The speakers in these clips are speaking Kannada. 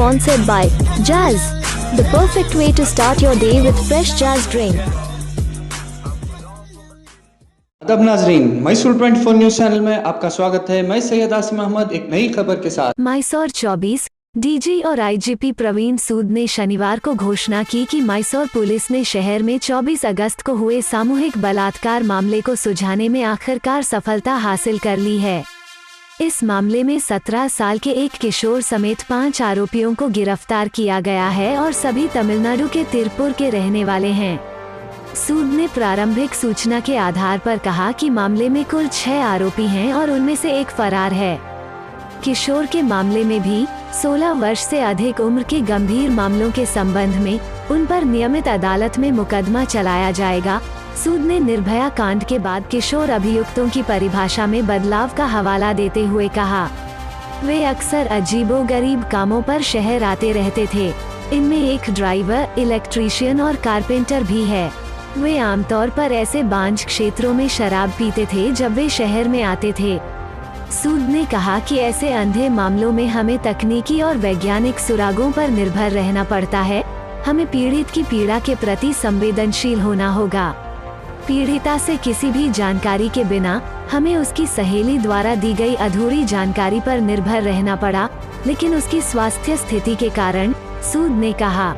sponsored by Jazz, the perfect way to start your day with fresh Jazz drink. अदब नाजरीन, मैसूर 24 न्यूज चैनल में आपका स्वागत है। मैं सैयद आसिम अहमद एक नई खबर के साथ। मैसूर 24 डीजी और आईजीपी प्रवीण सूद ने शनिवार को घोषणा की कि मैसूर पुलिस ने शहर में 24 अगस्त को हुए सामूहिक बलात्कार मामले को सुलझाने में आखिरकार सफलता हासिल कर ली है। इस मामले में 17 साल के एक किशोर समेत 5 आरोपियों को गिरफ्तार किया गया है और सभी तमिलनाडु के तिरुपुर के रहने वाले हैं। सूद ने प्रारंभिक सूचना के आधार पर कहा कि मामले में कुल 6 आरोपी हैं और उनमें से एक फरार है। किशोर के मामले में भी 16 वर्ष से अधिक उम्र के गंभीर मामलों के संबंध में उन पर नियमित अदालत में मुकदमा चलाया जाएगा। सूद ने निर्भया कांड के बाद किशोर अभियुक्तों की परिभाषा में बदलाव का हवाला देते हुए कहा, वे अक्सर अजीबोगरीब कामों पर शहर आते रहते थे। इनमें एक ड्राइवर, इलेक्ट्रीशियन और कारपेंटर भी है। वे आमतौर पर ऐसे बांझ क्षेत्रों में शराब पीते थे जब वे शहर में आते थे। सूद ने कहा कि ऐसे अंधे मामलों में हमें तकनीकी और वैज्ञानिक सुरागों पर निर्भर रहना पड़ता है। हमें पीड़ित की पीड़ा के प्रति संवेदनशील होना होगा। पीड़िता से किसी भी जानकारी के बिना हमें उसकी सहेली द्वारा दी गई अधूरी जानकारी पर निर्भर रहना पड़ा, लेकिन उसकी स्वास्थ्य स्थिति के कारण, सूद ने कहा।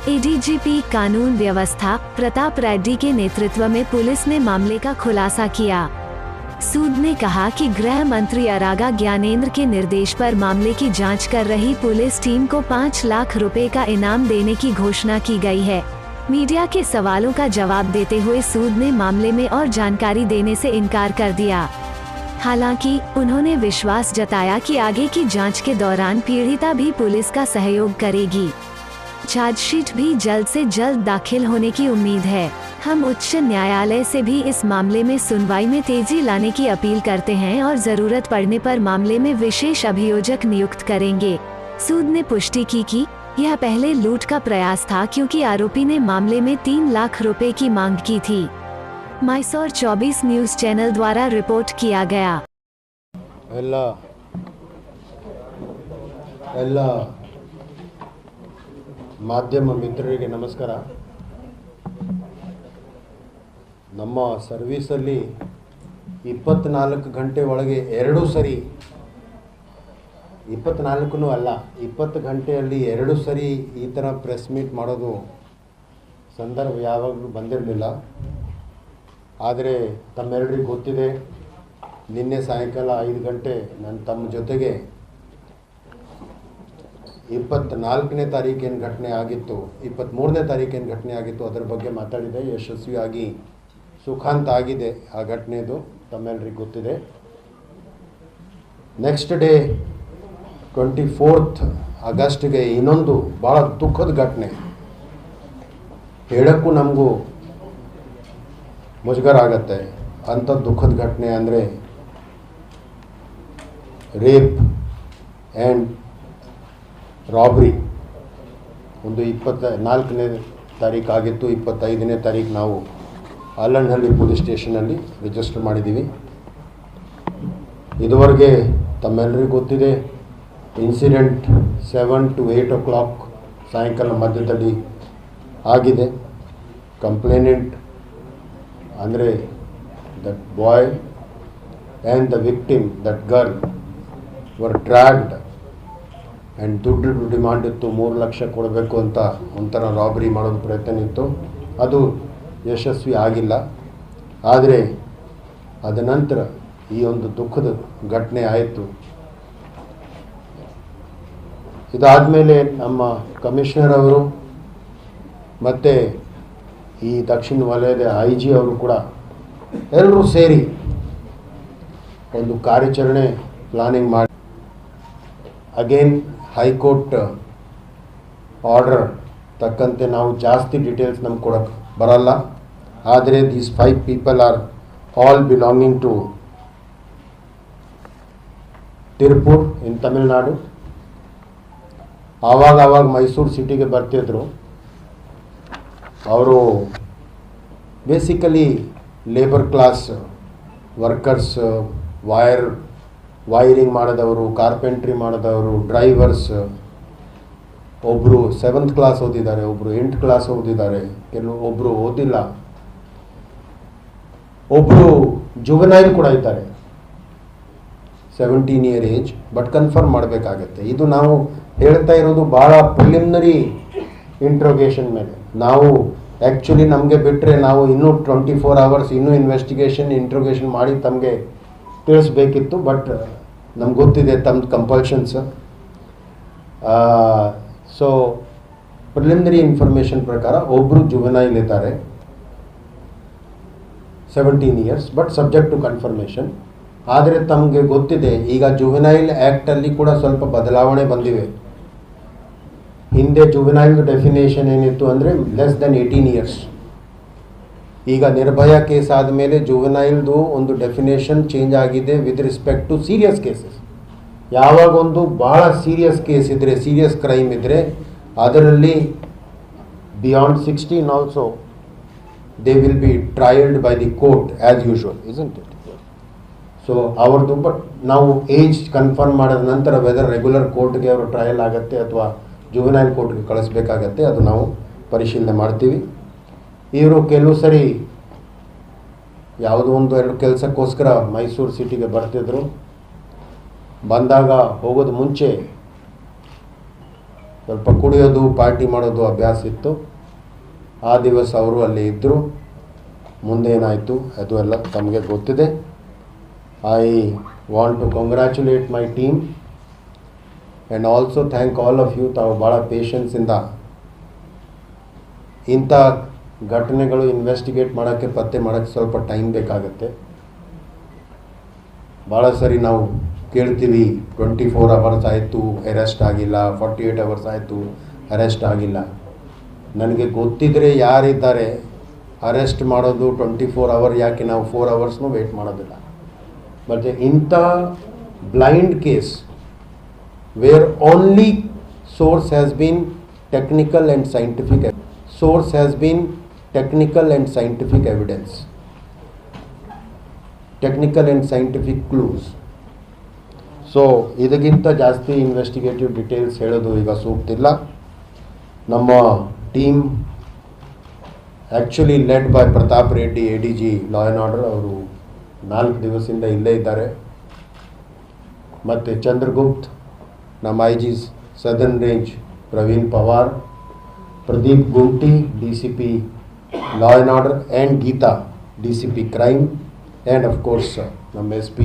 एडीजीपी कानून व्यवस्था प्रताप रेड्डी के नेतृत्व में पुलिस ने मामले का खुलासा किया। सूद ने कहा कि गृह मंत्री अरागा ज्ञानेंद्र के निर्देश पर मामले की जांच कर रही पुलिस टीम को 5 लाख रुपए का इनाम देने की घोषणा की गई है। मीडिया के सवालों का जवाब देते हुए सूद ने मामले में और जानकारी देने से इनकार कर दिया। हालांकि उन्होंने विश्वास जताया कि आगे की जांच के दौरान पीड़िता भी पुलिस का सहयोग करेगी। चार्जशीट भी जल्द से जल्द दाखिल होने की उम्मीद है। हम उच्च न्यायालय से भी इस मामले में सुनवाई में तेजी लाने की अपील करते हैं और जरूरत पड़ने पर मामले में विशेष अभियोजक नियुक्त करेंगे। सूद ने पुष्टि की कि यह पहले लूट का प्रयास था क्योंकि आरोपी ने मामले में 3 लाख रुपए की मांग की थी। मैसूर 24 न्यूज चैनल द्वारा रिपोर्ट किया गया। ಮಾಧ್ಯಮ ಮಿತ್ರರಿಗೆ ನಮಸ್ಕಾರ. ನಮ್ಮ ಸರ್ವಿಸಲ್ಲಿ 24 ಗಂಟೆ ಒಳಗೆ 2 ಸರಿ, 24 ಅಲ್ಲ 20 ಗಂಟೆಯಲ್ಲಿ 2 ಸರಿ ಈ ಥರ ಪ್ರೆಸ್ ಮೀಟ್ ಮಾಡೋದು ಸಂದರ್ಭ ಯಾವಾಗಲೂ ಬಂದಿರಲಿಲ್ಲ. ಆದರೆ ತಮ್ಮೆಲ್ಲರಿಗೂ ಗೊತ್ತಿದೆ, ನಿನ್ನೆ ಸಾಯಂಕಾಲ 5 ಗಂಟೆ ನಾನು ತಮ್ಮ ಜೊತೆಗೆ 24ನೇ ತಾರೀಕು ಏನು ಘಟನೆ ಆಗಿತ್ತು, 23ನೇ ತಾರೀಕು ಏನು ಘಟನೆ ಆಗಿತ್ತು ಅದರ ಬಗ್ಗೆ ಮಾತಾಡಿದೆ. ಯಶಸ್ವಿಯಾಗಿ ಸುಖಾಂತ ಆಗಿದೆ ಆ ಘಟನೆದು, ತಮ್ಮೆಲ್ಲರಿಗೂ ಗೊತ್ತಿದೆ. ನೆಕ್ಸ್ಟ್ ಡೇ 24 ಆಗಸ್ಟ್ಗೆ ಇನ್ನೊಂದು ಭಾಳ ದುಃಖದ ಘಟನೆ, ಹೇಳೋಕ್ಕೂ ನಮಗೂ ಮುಜುಗರ ಆಗತ್ತೆ ಅಂಥ ದುಃಖದ ಘಟನೆ ಅಂದರೆ ರೇಪ್ ಆ್ಯಂಡ್ ರಾಬ್ರಿ. ಒಂದು 24ನೇ ತಾರೀಕು ಆಗಿತ್ತು, 25ನೇ ತಾರೀಕು ನಾವು ಆಲಂಡಹಳ್ಳಿ ಪೊಲೀಸ್ ಸ್ಟೇಷನಲ್ಲಿ ರಿಜಿಸ್ಟರ್ ಮಾಡಿದ್ದೀವಿ. ಇದುವರೆಗೆ ತಮ್ಮೆಲ್ಲರಿಗೂ ಗೊತ್ತಿದೆ, ಇನ್ಸಿಡೆಂಟ್ 7 to 8 o'clock ಸಾಯಂಕಾಲ ಮಧ್ಯದಲ್ಲಿ ಆಗಿದೆ. ಕಂಪ್ಲೇನೆಂಟ್ ಅಂದರೆ that boy and the victim, that girl var dragged and ದುಡ್ಡು ಡಿಮಾಂಡ್ ಇತ್ತು, 3 ಲಕ್ಷ ಕೊಡಬೇಕು ಅಂತ ಒಂಥರ ರಾಬರಿ ಮಾಡೋದು ಪ್ರಯತ್ನ ಇತ್ತು. ಅದು ಯಶಸ್ವಿ ಆಗಿಲ್ಲ. ಆದರೆ ಅದ ನಂತರ ಈ ಒಂದು ದುಃಖದ ಘಟನೆ ಆಯಿತು. ಇದಾದಮೇಲೆ ನಮ್ಮ ಕಮಿಷನರ್ ಅವರು ಮತ್ತು ಈ ದಕ್ಷಿಣ ವಲಯದ IG ಅವರು ಕೂಡ ಎಲ್ಲರೂ ಸೇರಿ ಒಂದು ಕಾರ್ಯಾಚರಣೆ ಪ್ಲಾನಿಂಗ್ ಮಾಡಿ, ಅಗೇನ್ ಹೈಕೋರ್ಟ್ ಆರ್ಡರ್ ತಕ್ಕಂತೆ ನಾವು ಜಾಸ್ತಿ ಡೀಟೇಲ್ಸ್ ನಮ್ಗೆ ಕೊಡೋಕ್ಕೆ ಬರಲ್ಲ. ಆದರೆ these 5 people are all belonging to Tirupur in Tamil Nadu. ಆವಾಗ ಮೈಸೂರು ಸಿಟಿಗೆ ಬರ್ತಿದ್ರು. ಅವರು basically labour class workers, wiring ಮಾಡಿದವರು, ಕಾರ್ಪೆಂಟ್ರಿ ಮಾಡಿದವರು, ಡ್ರೈವರ್ಸ್, ಒಬ್ಬರು 7th ಕ್ಲಾಸ್ ಓದಿದ್ದಾರೆ, ಒಬ್ಬರು 8th ಕ್ಲಾಸ್ ಓದಿದ್ದಾರೆ, ಒಬ್ಬರು ಓದಿಲ್ಲ, ಒಬ್ಬರು ಜುವೆನೈಲ್ ಕೂಡ ಇದ್ದಾರೆ 17 ಇಯರ್ ಏಜ್. ಬಟ್ ಕನ್ಫರ್ಮ್ ಮಾಡಬೇಕಾಗತ್ತೆ. ಇದು ನಾವು ಹೇಳ್ತಾ ಇರೋದು ಭಾಳ ಪ್ರಿಲಿಮಿನರಿ ಇಂಟ್ರೋಗೇಷನ್ ಮೇಲೆ. ನಾವು ಆ್ಯಕ್ಚುಲಿ ನಮಗೆ ಬಿಟ್ಟರೆ ನಾವು ಇನ್ನೂ 24 hours ಇನ್ನೂ ಇಂಟ್ರೋಗೇಷನ್ ಮಾಡಿ ತಮಗೆ ತಿಳಿಸ್ಬೇಕಿತ್ತು. ಬಟ್ ನಮ್ಗೆ ಗೊತ್ತಿದೆ ತಮ್ಮ ಕಂಪಲ್ಷನ್ಸ್. ಸೊ ಪ್ರಿಲಿಮಿನರಿ ಇನ್ಫಾರ್ಮೇಷನ್ ಪ್ರಕಾರ ಒಬ್ಬರು ಜುವೆನೈಲ್ ಇದ್ದಾರೆ 17 years, but subject to confirmation. ಆದರೆ ತಮಗೆ ಗೊತ್ತಿದೆ ಈಗ ಜುವೆನೈಲ್ ಆ್ಯಕ್ಟಲ್ಲಿ ಕೂಡ ಸ್ವಲ್ಪ ಬದಲಾವಣೆ ಬಂದಿವೆ. ಹಿಂದೆ ಜುವೆನೈಲ್ ಡೆಫಿನೇಷನ್ ಏನಿತ್ತು ಅಂದರೆ ಲೆಸ್ ದೆನ್ 18 years. ಈಗ ನಿರ್ಭಯ ಕೇಸ್ ಆದಮೇಲೆ ಜುವೆನೈಲ್ದು ಒಂದು ಡೆಫಿನೇಷನ್ ಚೇಂಜ್ ಆಗಿದೆ with respect to serious cases. ಯಾವಾಗ ಒಂದು ಭಾಳ ಸೀರಿಯಸ್ ಕೇಸ್ ಇದ್ದರೆ, ಸೀರಿಯಸ್ ಕ್ರೈಮ್ ಇದ್ದರೆ, ಅದರಲ್ಲಿ beyond 16 also they will be trialed by the court as usual, isn't it? So ಅವ್ರದ್ದು ಬಟ್ ನಾವು ಏಜ್ ಕನ್ಫರ್ಮ್ ಮಾಡಿದ ನಂತರ ವೆದರ್ ರೆಗ್ಯುಲರ್ ಕೋರ್ಟ್ಗೆ ಅವರು ಟ್ರಯಲ್ ಆಗುತ್ತೆ ಅಥವಾ ಜುವೆನೈಲ್ ಕೋರ್ಟ್ಗೆ ಕಳಿಸ್ಬೇಕಾಗತ್ತೆ, ಅದು ನಾವು ಪರಿಶೀಲನೆ ಮಾಡ್ತೀವಿ. ಇವರು ಕೆಲವು ಸರಿ ಯಾವುದೋ 1-2 ಕೆಲಸಕ್ಕೋಸ್ಕರ ಮೈಸೂರು ಸಿಟಿಗೆ ಬರ್ತಿದ್ರು. ಬಂದಾಗ ಹೋಗೋದು ಮುಂಚೆ ಸ್ವಲ್ಪ ಕುಡಿಯೋದು, ಪಾರ್ಟಿ ಮಾಡೋದು ಅಭ್ಯಾಸ ಇತ್ತು. ಆ ದಿವಸ ಅವರು ಅಲ್ಲಿ ಇದ್ದರು. ಮುಂದೇನಾಯಿತು ಅದು ಎಲ್ಲ ತಮಗೆ ಗೊತ್ತಿದೆ. I want to congratulate my team and also thank all of you. ತಾವು ಭಾಳ ಪೇಷನ್ಸಿಂದ ಇಂಥ ಘಟನೆಗಳು ಇನ್ವೆಸ್ಟಿಗೇಟ್ ಮಾಡೋಕ್ಕೆ, ಪತ್ತೆ ಮಾಡೋಕ್ಕೆ ಸ್ವಲ್ಪ ಟೈಮ್ ಬೇಕಾಗುತ್ತೆ. ಭಾಳ ಸರಿ ನಾವು ಕೇಳ್ತೀವಿ 24 hours ಆಯಿತು ಅರೆಸ್ಟ್ ಆಗಿಲ್ಲ, 48 hours ಆಯಿತು ಅರೆಸ್ಟ್ ಆಗಿಲ್ಲ. ನನಗೆ ಗೊತ್ತಿದ್ದರೆ ಯಾರಿದ್ದಾರೆ ಅರೆಸ್ಟ್ ಮಾಡೋದು 24 hours, ಯಾಕೆ ನಾವು 4 hours ವೇಟ್ ಮಾಡೋದಿಲ್ಲ. ಮತ್ತು ಇಂಥ blind case where only source has been technical and scientific evidence, technical and scientific clues. So ಇದಕ್ಕಿಂತ ಜಾಸ್ತಿ ಇನ್ವೆಸ್ಟಿಗೇಟಿವ್ ಡೀಟೇಲ್ಸ್ ಹೇಳೋದು ಈಗ ಸೂಕ್ತಿಲ್ಲ. ನಮ್ಮ team actually led by Pratap Reddy, ADG law and order. ಅವರು 4 ದಿವಸದಿಂದ ಇಲ್ಲೇ ಇದ್ದಾರೆ. ಮತ್ತು ಚಂದ್ರಗುಪ್ತ್, ನಮ್ಮ IG southern range Praveen Pawar, Pradeep Gunti DCP law and order, and Geetha DCP crime, and of course ನಮ್ಮ SP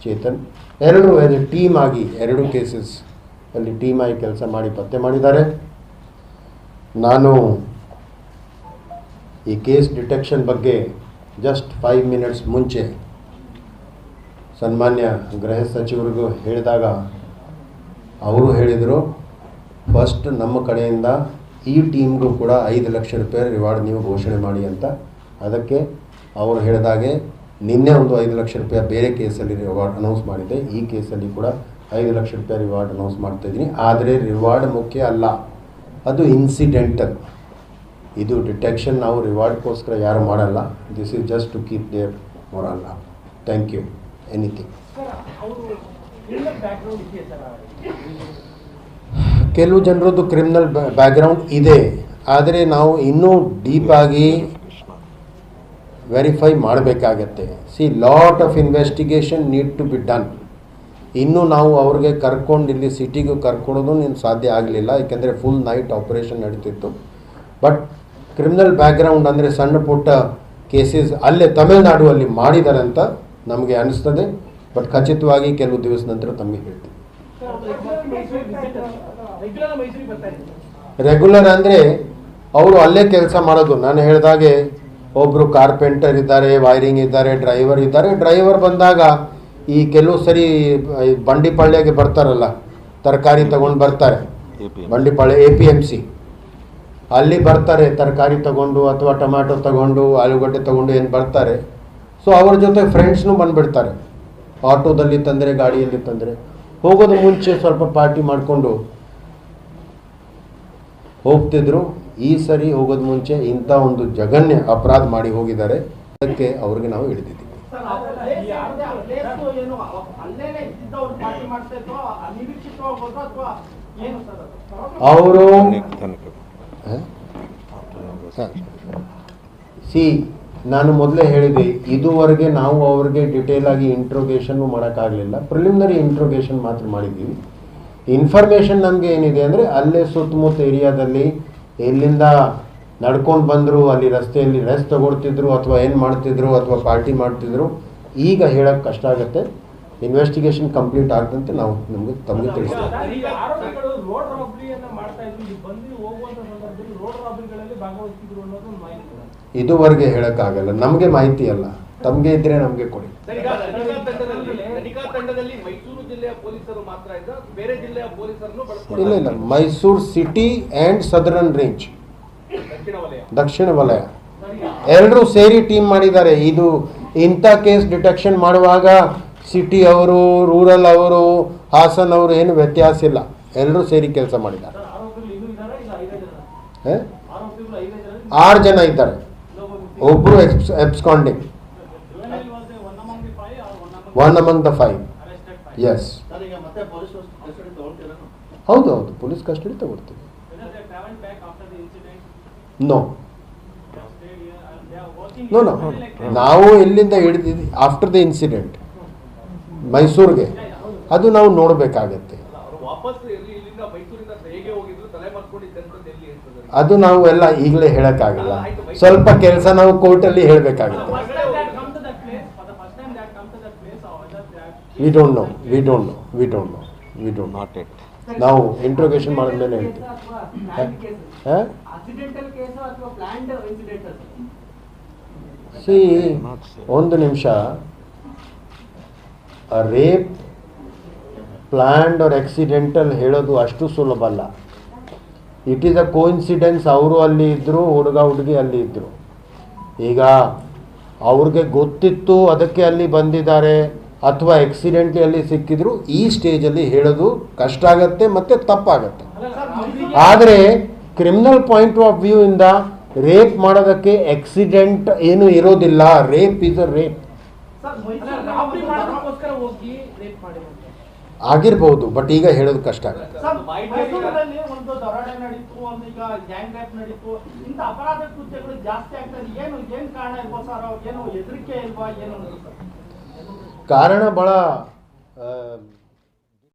ಚೇತನ್. ಎರಡು ಟೀಮ್ ಆಗಿ 2 ಕೇಸಸ್ ಅಲ್ಲಿ ಟೀಮ್ ಆಗಿ ಕೆಲಸ ಮಾಡಿ ಪತ್ತೆ ಮಾಡಿದ್ದಾರೆ. ನಾನು ಈ ಕೇಸ್ ಡಿಟೆಕ್ಷನ್ ಬಗ್ಗೆ ಜಸ್ಟ್ 5 minutes ಮುಂಚೆ ಸನ್ಮಾನ್ಯ ಗೃಹ ಸಚಿವರಿಗೂ ಹೇಳಿದಾಗ ಅವರು ಹೇಳಿದರು, ಫಸ್ಟ್ ನಮ್ಮ ಕಡೆಯಿಂದ ಈ ಟೀಮ್ಗೂ ಕೂಡ 5 ಲಕ್ಷ ರೂಪಾಯಿ ರಿವಾರ್ಡ್ ನೀವು ಘೋಷಣೆ ಮಾಡಿ ಅಂತ. ಅದಕ್ಕೆ ಅವರು ಹೇಳಿದಾಗೆ ನಿನ್ನೆ ಒಂದು 5 ಲಕ್ಷ ರೂಪಾಯಿ ಬೇರೆ ಕೇಸಲ್ಲಿ ರಿವಾರ್ಡ್ ಅನೌನ್ಸ್ ಮಾಡಿದ್ದೆ. ಈ ಕೇಸಲ್ಲಿ ಕೂಡ 5 ಲಕ್ಷ ರೂಪಾಯಿ ರಿವಾರ್ಡ್ ಅನೌನ್ಸ್ ಮಾಡ್ತಾಯಿದ್ದೀನಿ. ಆದರೆ ರಿವಾರ್ಡ್ ಮುಖ್ಯ ಅಲ್ಲ, ಅದು ಇನ್ಸಿಡೆಂಟಲ್. ಇದು ಡಿಟೆಕ್ಷನ್ ನಾವು ರಿವಾರ್ಡ್ಗೋಸ್ಕರ ಯಾರು ಮಾಡಲ್ಲ. This is just to keep their moral up. Thank you. Anything. ಕೆಲವು ಜನರದ್ದು ಕ್ರಿಮಿನಲ್ ಬ್ಯಾಕ್ಗ್ರೌಂಡ್ ಇದೆ, ಆದರೆ ನಾವು ಇನ್ನೂ ಡೀಪಾಗಿ ವೆರಿಫೈ ಮಾಡಬೇಕಾಗತ್ತೆ. See, lot of investigation need to be done. ಇನ್ನೂ ನಾವು ಅವ್ರಿಗೆ ಕರ್ಕೊಂಡು ಇಲ್ಲಿ ಸಿಟಿಗೆ ಕರ್ಕೊಡೋದು ಸಾಧ್ಯ ಆಗಲಿಲ್ಲ, ಏಕೆಂದರೆ ಫುಲ್ ನೈಟ್ ಆಪರೇಷನ್ ನಡೀತಿತ್ತು. ಬಟ್ ಕ್ರಿಮಿನಲ್ ಬ್ಯಾಕ್ಗ್ರೌಂಡ್ ಅಂದರೆ ಸಣ್ಣ ಪುಟ್ಟ ಕೇಸಸ್ ಅಲ್ಲೇ ತಮಿಳುನಾಡುವಲ್ಲಿ ಮಾಡಿದ್ದಾರೆ ಅಂತ ನಮಗೆ ಅನಿಸ್ತದೆ. ಬಟ್ ಖಚಿತವಾಗಿ ಕೆಲವು ದಿವಸ ನಂತರ ತಮಗೆ ಹೇಳ್ತೀವಿ. ರೆಗ್ಯುಲರ್ ಅಂದರೆ ಅವರು ಅಲ್ಲೇ ಕೆಲಸ ಮಾಡೋದು. ನಾನು ಹೇಳಿದಾಗೆ ಒಬ್ಬರು ಕಾರ್ಪೆಂಟರ್ ಇದ್ದಾರೆ, ವೈರಿಂಗ್ ಇದ್ದಾರೆ, ಡ್ರೈವರ್ ಇದ್ದಾರೆ. ಡ್ರೈವರ್ ಬಂದಾಗ ಈ ಕೆಲವು ಸರಿ ಬಂಡಿಪಾಳ್ಯಗೆ ಬರ್ತಾರಲ್ಲ, ತರಕಾರಿ ತಗೊಂಡು ಬರ್ತಾರೆ. ಬಂಡಿಪಾಳ್ಯ APMC ಅಲ್ಲಿ ಬರ್ತಾರೆ, ತರಕಾರಿ ತಗೊಂಡು ಅಥವಾ ಟೊಮ್ಯಾಟೊ ತಗೊಂಡು ಆಲೂಗಡ್ಡೆ ತಗೊಂಡು ಏನು ಬರ್ತಾರೆ. ಸೊ ಅವ್ರ ಜೊತೆ ಫ್ರೆಂಡ್ಸ್ನೂ ಬಂದುಬಿಡ್ತಾರೆ. ಆಟೋದಲ್ಲಿ ತಂದರೆ, ಗಾಡಿಯಲ್ಲಿ ತಂದರೆ, ಹೋಗೋದು ಮುಂಚೆ ಸ್ವಲ್ಪ ಪಾರ್ಟಿ ಮಾಡಿಕೊಂಡು ಹೋಗ್ತಿದ್ರು. ಈ ಸರಿ ಹೋಗೋದು ಮುಂಚೆ ಇಂಥ ಒಂದು ಜಘನ್ಯ ಅಪರಾಧ ಮಾಡಿ ಹೋಗಿದ್ದಾರೆ. ಅದಕ್ಕೆ ಅವ್ರಿಗೆ ನಾವು ಹಿಡಿದಿದ್ದೀವಿ. ಅವರು ನಾನು ಮೊದಲೇ ಹೇಳಿದೆ, ಇದುವರೆಗೆ ನಾವು ಅವ್ರಿಗೆ ಡಿಟೇಲ್ ಆಗಿ ಇಂಟ್ರೋಗೇಷನ್ ಮಾಡೋಕ್ಕಾಗಲಿಲ್ಲ, ಪ್ರಿಲಿಮಿನರಿ ಇಂಟ್ರೋಗೇಷನ್ ಮಾತ್ರ ಮಾಡಿದ್ದೀವಿ. ಇನ್ಫಾರ್ಮೇಷನ್ ನಮಗೆ ಏನಿದೆ ಅಂದರೆ ಅಲ್ಲೇ ಸುತ್ತಮುತ್ತ ಏರಿಯಾದಲ್ಲಿ ಎಲ್ಲಿಂದ ನಡ್ಕೊಂಡು ಬಂದರು, ಅಲ್ಲಿ ರಸ್ತೆಯಲ್ಲಿ ರೆಸ್ಟ್ ತಗೊಳ್ತಿದ್ರು ಅಥವಾ ಏನು ಮಾಡ್ತಿದ್ರು ಅಥವಾ ಪಾರ್ಟಿ ಮಾಡ್ತಿದ್ರು, ಈಗ ಹೇಳೋಕ್ಕೆ ಕಷ್ಟ ಆಗುತ್ತೆ. ಇನ್ವೆಸ್ಟಿಗೇಷನ್ ಕಂಪ್ಲೀಟ್ ಆಗದಂತೆ ನಾವು ತಮಗೆ ತಿಳಿಸ್ತೀವಿ. ಇದುವರೆಗೆ ಹೇಳೋಕ್ಕಾಗಲ್ಲ, ನಮಗೆ ಮಾಹಿತಿ ಅಲ್ಲ, ತಮಗೆ ಇದ್ರೆ ನಮಗೆ ಕೊಡಿ. ಇಲ್ಲ ಇಲ್ಲ, Mysuru city and southern range, ದಕ್ಷಿಣ ವಲಯ ಎಲ್ಲರೂ ಸೇರಿ ಟೀಮ್ ಮಾಡಿದ್ದಾರೆ. ಇದು ಇಂಥ ಕೇಸ್ ಡಿಟೆಕ್ಷನ್ ಮಾಡುವಾಗ ಸಿಟಿ ಅವರು, ರೂರಲ್ ಅವರು, ಹಾಸನ್ ಅವರು ಏನು ವ್ಯತ್ಯಾಸ ಇಲ್ಲ, ಎಲ್ಲರೂ ಸೇರಿ ಕೆಲಸ ಮಾಡಿದ್ದಾರೆ. 6 ಜನ ಇದ್ದಾರೆ, ಒಬ್ಬರು absconding, one among the 5. Yes, ಹೌದು, ಪೊಲೀಸ್ ಕಸ್ಟಡಿ ತಗೊಳ್ತೀವಿ. ನೋ, ನಾವು ಎಲ್ಲಿಂದ ಹಿಡಿದಿದ್ವಿ ಆಫ್ಟರ್ ದ ಇನ್ಸಿಡೆಂಟ್ ಮೈಸೂರಿಗೆ, ಅದು ನಾವು ನೋಡಬೇಕಾಗತ್ತೆ. ಅದು ನಾವು ಎಲ್ಲ ಈಗಲೇ ಹೇಳೋಕ್ಕಾಗಲ್ಲ, ಸ್ವಲ್ಪ ಕೆಲಸ ನಾವು ಕೋರ್ಟಲ್ಲಿ ಹೇಳಬೇಕಾಗುತ್ತೆ. We don't know. ನಾವು ಇಂಟ್ರೋಗೇಷನ್ ಮಾಡಿದ್ಮೇಲೆ ಹೇಳ್ತೀವಿ. ಒಂದು ನಿಮಿಷ, ರೇಪ್ ಪ್ಲ್ಯಾಂಡ್ ಆರ್ ಆಕ್ಸಿಡೆಂಟಲ್ ಹೇಳೋದು ಅಷ್ಟು ಸುಲಭ ಅಲ್ಲ. It is a coincidence. ಅವರು ಅಲ್ಲಿ ಇದ್ದರು, ಹುಡುಗಿ ಅಲ್ಲಿ ಇದ್ದರು. ಈಗ ಅವ್ರಿಗೆ ಗೊತ್ತಿತ್ತು ಅದಕ್ಕೆ ಅಲ್ಲಿ ಬಂದಿದ್ದಾರೆ ಅಥವಾ ಆಕ್ಸಿಡೆಂಟ್ಲಿ ಅಲ್ಲಿ ಸಿಕ್ಕಿದ್ರು, ಈ ಸ್ಟೇಜಲ್ಲಿ ಹೇಳೋದು ಕಷ್ಟ ಆಗತ್ತೆ ಮತ್ತು ತಪ್ಪಾಗತ್ತೆ. ಆದರೆ ಕ್ರಿಮಿನಲ್ ಪಾಯಿಂಟ್ ಆಫ್ ವ್ಯೂ ಇಂದ ರೇಪ್ ಮಾಡೋದಕ್ಕೆ ಆಕ್ಸಿಡೆಂಟ್ ಏನು ಇರೋದಿಲ್ಲ. ರೇಪ್ ಇಸ್ ಅ ರೇಪ್ ಆಗಿರ್ಬೋದು, ಬಟ್ ಈಗ ಹೇಳೋದು ಕಷ್ಟ ಆಗುತ್ತೆ. ಕಾರಣ ಬಹಳ.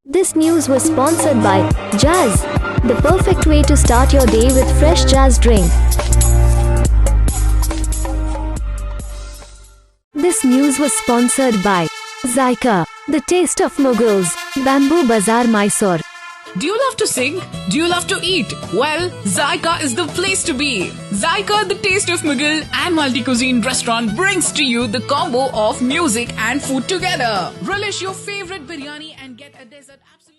This news was sponsored by Jazz, the perfect way to start your day with fresh Jazz drink. This news was sponsored by Zyka, the taste of Mughals, Bamboo Bazaar, Mysore. Do you love to sing? Do you love to eat? Well, Zyka is the place to be. Zyka, the taste of Mughal and multi-cuisine restaurant, brings to you the combo of music and food together. Relish your favorite biryani and get a dessert absolutely